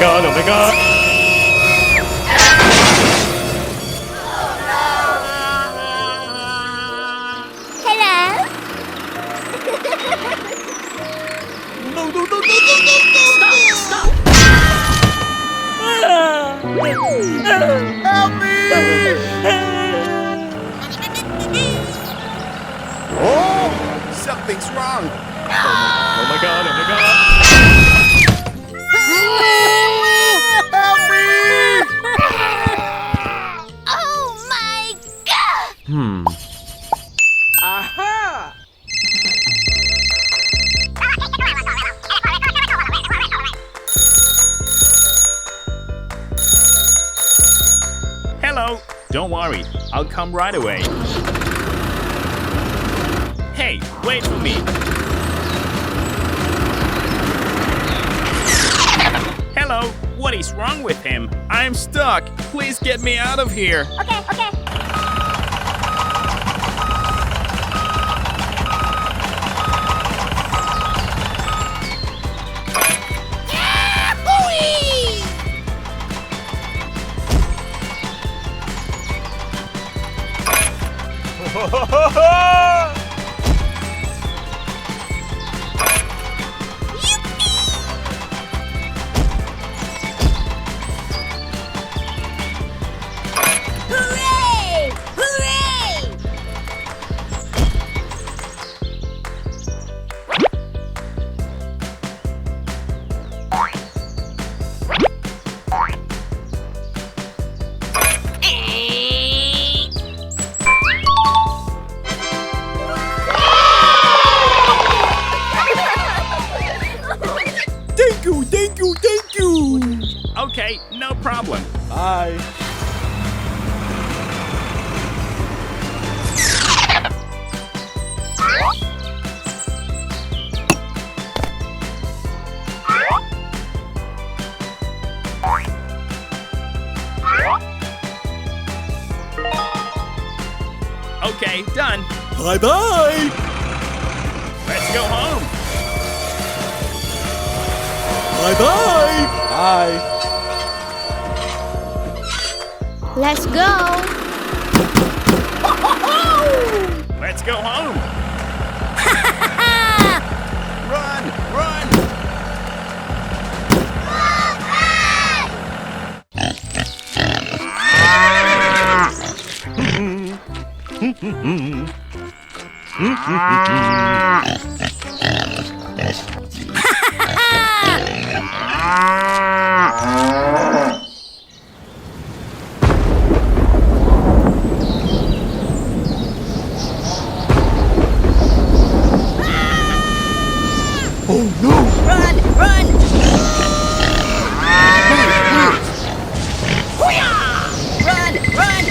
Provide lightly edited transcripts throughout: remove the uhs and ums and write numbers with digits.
god, oh my god. Hello? No, no, no, no, no, no, no! Stop! Help me! Oh, something's wrong. Oh my god, oh my god. Help me! Oh my god! Aha! Hello. Don't worry. I'll come right away. Hey, wait for me. Hello. What is wrong with him? I'm stuck. Please get me out of here. Okay, okay. Hooray! Hooray! Thank you, thank you, thank you. Okay, no problem. Bye. Okay, done. Bye-bye. Let's go home. Bye-bye. Bye. Let's go. Let's go home. Run! Run! Oh no. Run! Run! Run! Run!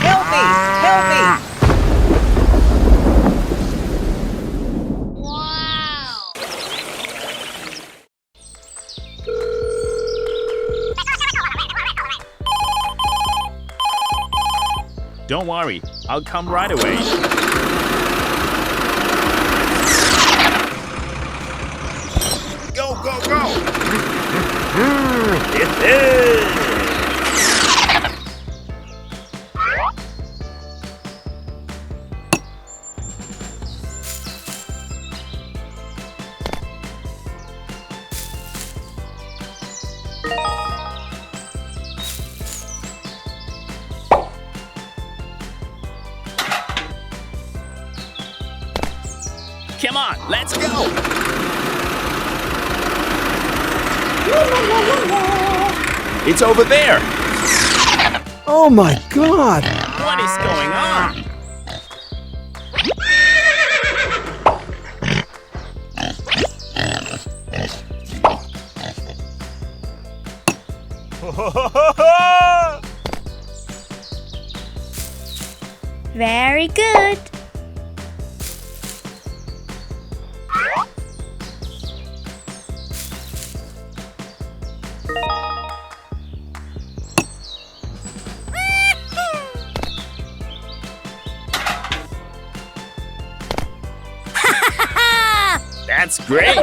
Help me! Help me! Don't worry. I'll come right away. Go, go, go! Come on, let's go. It's over there. Oh my god. What is going on? Very good. That's great!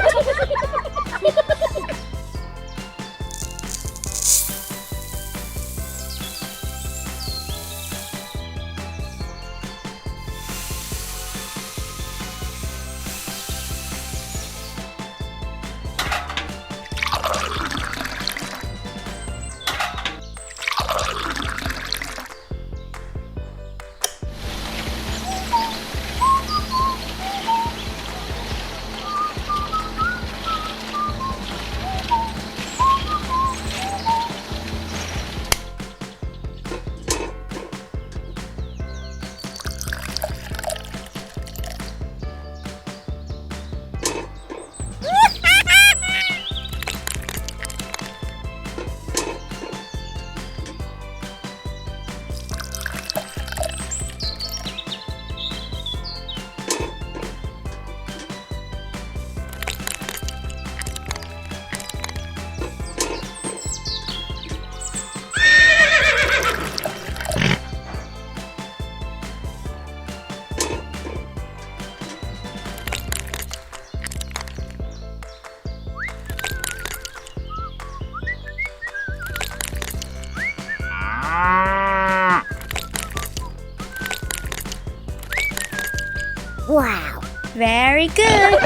Wow. Very good.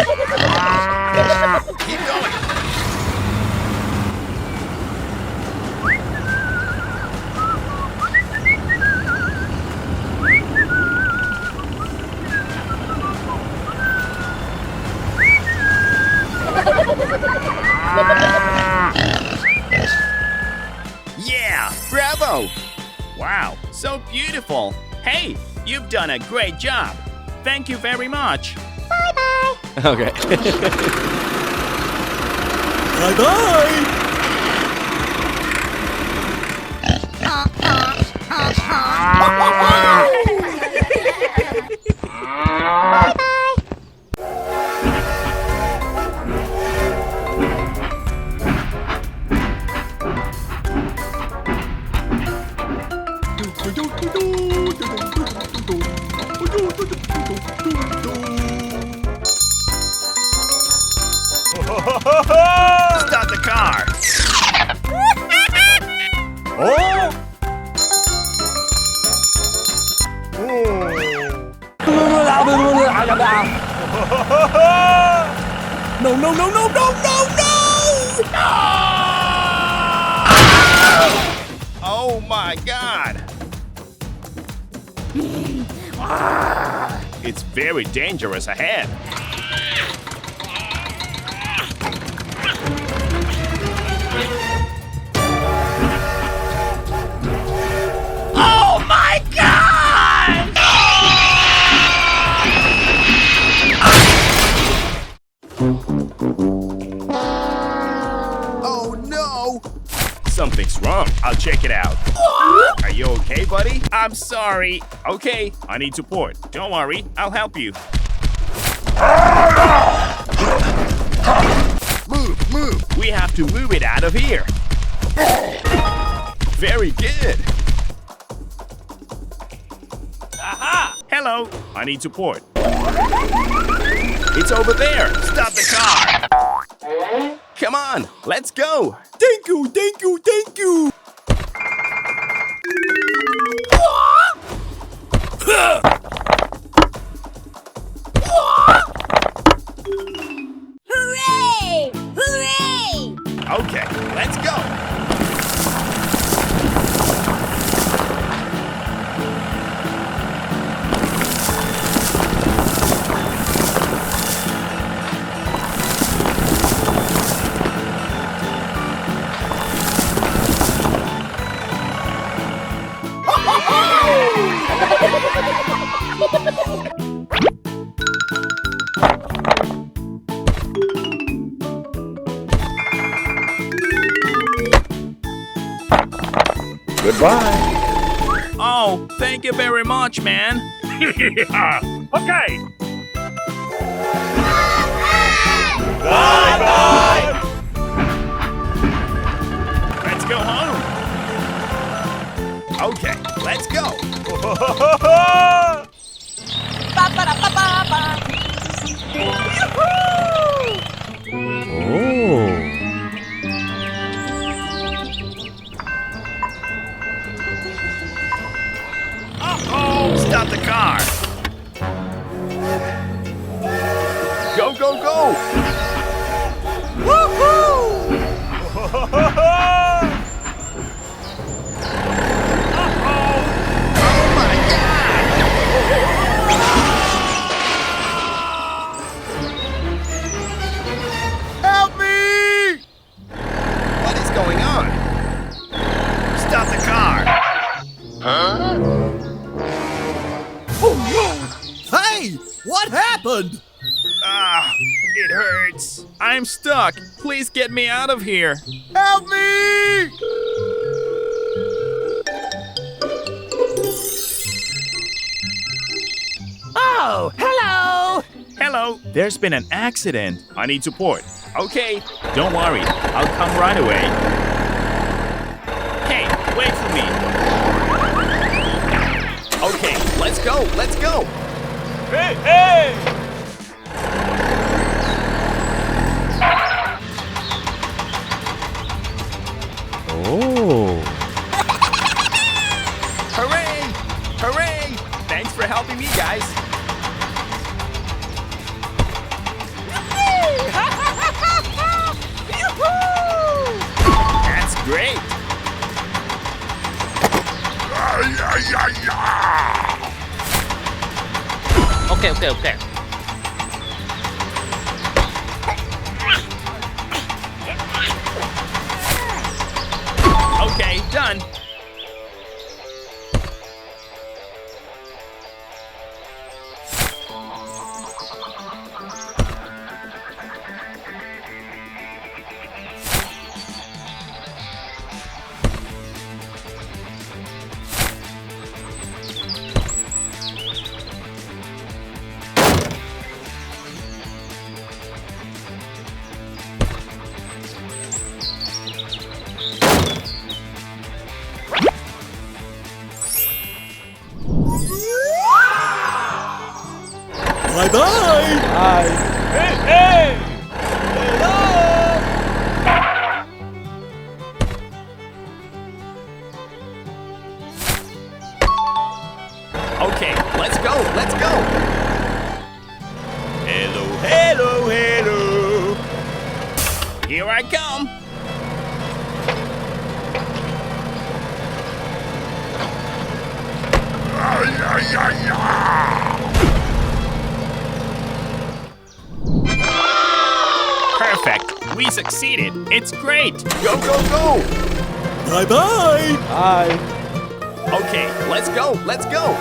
Keep going. Yeah! Bravo! Wow, so beautiful! Hey, you've done a great job! Thank you very much! Okay. Bye-bye! Start the car! Oh! No, no, no, no, no, no, no! Oh my god! It's very dangerous ahead. Oh my god! Oh no! Something's wrong. I'll check it out. Are you okay, buddy? I'm sorry. Okay, I need support. Don't worry, I'll help you. Move, move! We have to move it out of here. Very good. Aha! Hello, I need support. It's over there. Stop the car. Come on, let's go. Thank you, thank you, thank you! Hooray! Hooray! Okay, let's go. Goodbye. Oh Oh, thank you very much, man. Okay. Bye-bye. Let's go home. Okay, let's go. Ba-ba-da-ba-ba-ba. Stop the car. Go, go, go. Oh my God. Help me! What is going on? Stop the car. Hey, what happened? Ah, it hurts. I'm stuck. Please get me out of here. Help me! Oh, hello. Hello. There's been an accident. I need support. Okay, don't worry. I'll come right away. Hey, wait for me. Okay, let's go. Let's go. Hey, hey! Hooray! Hooray! Thanks for helping me, guys. That's great. Okay. Okay, done. Bye-bye. Bye. Hey, hey! Hello! Okay, let's go. Let's go. Hello, hello, hello. Here I come. Perfect. We succeeded. It's great. Go, go, go. Bye-bye. Bye. Okay, let's go. Let's go.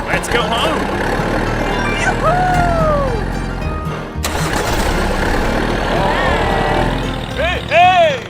Let's go home. Hey, hey!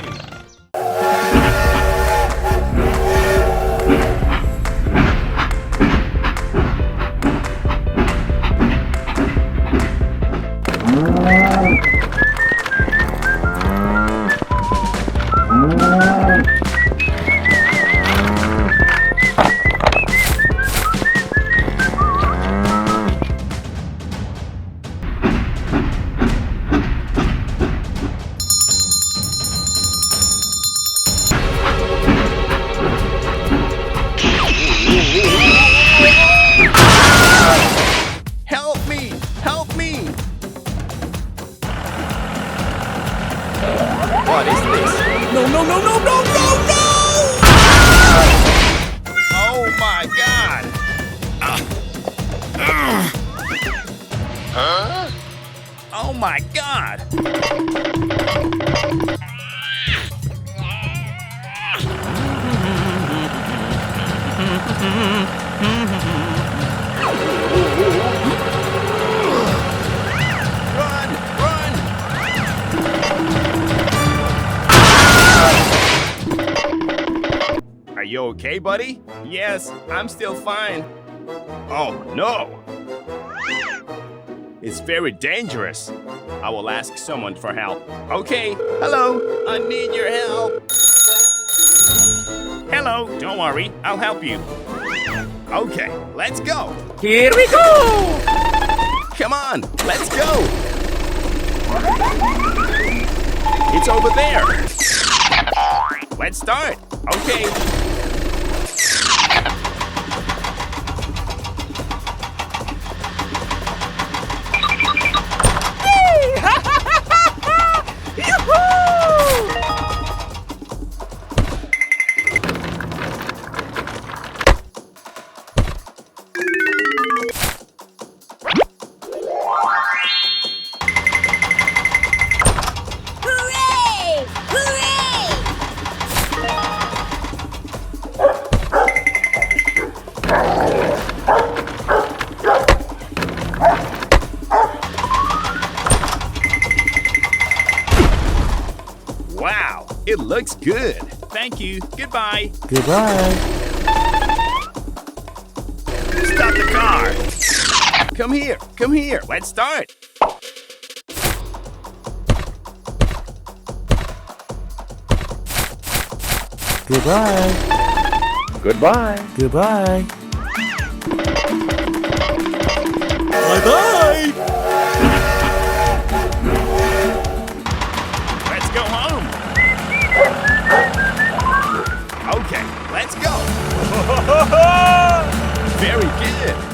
Help me! Help me! What is this? No, no, no, no, no, no, no! Oh my God! Oh my God! Run! Run! okay, buddy? Yes, I'm still fine. Oh, no. It's very dangerous. I will ask someone for help. Okay, hello, I need your help. Hello, don't worry, I'll help you. Okay, let's go. Here we go! Come on, let's go. It's over there. Let's start. Okay. Hooray! Hooray! Wow, it looks good. Thank you. Goodbye. Goodbye. Stop the car. Come here. Come here. Let's start. Goodbye. Goodbye. Goodbye. Bye-bye. Let's go home. Okay, let's go. Very good.